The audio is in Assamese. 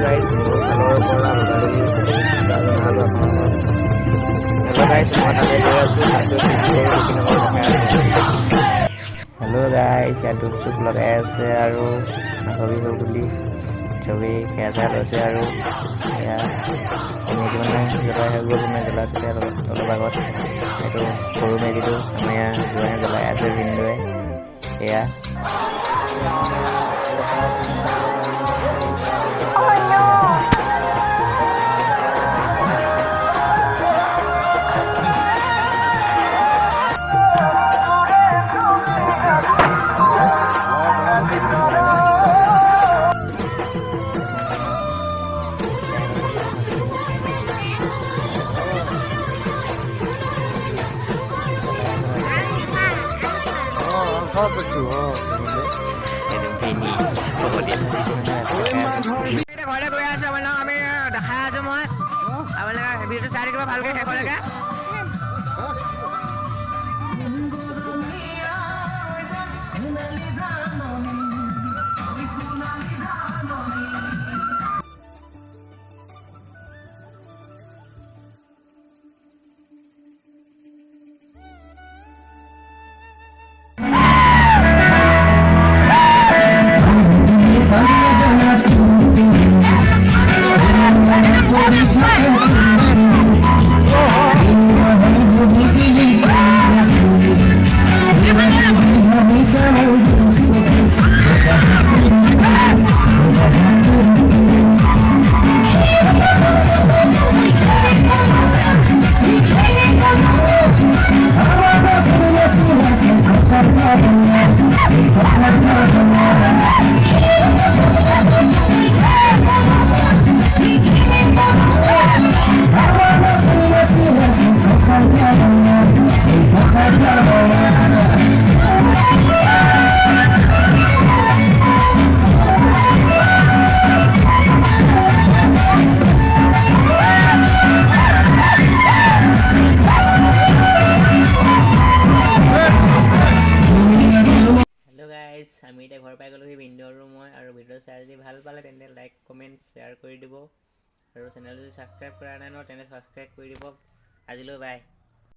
গাইছ মোৰ ফালৰ পৰা হেল্ল' গাইছ ইয়াত ধূপ চুপ লগাই আছে আৰু মাঘৰ বিহু বুলি চবেই খেয়া চেয়া লৈছে আৰু এয়া মেজি মানে জ্বলাই হৈ গ'ল মানে জ্বলাইছিলে অলপ আগত এইটো সৰু মেজিটো আমাৰ ইয়াৰ জোৱাই জ্বলাই আছে ভিনদেউৱে এয়া ঘৰলৈ গৈ আছো আপোনালোক আমি দেখাই আছো মই আপোনালোকে ভিডিঅ'টো চাই থাকিব ভালকৈ শেষলৈকে আমি এতিয়া ঘৰ পাই গ'লোহি ভিনদেউ আৰু মই আৰু ভিডিঅ' চাই যদি ভাল পালে তেন্তে লাইক কমেণ্ট শ্বেয়াৰ কৰি দিব আৰু চেনেলটো যদি ছাবস্ক্ৰাইব কৰা নাই ন তেন্তে ছাবস্ক্ৰাইব কৰি দিব আজিলৈ বাই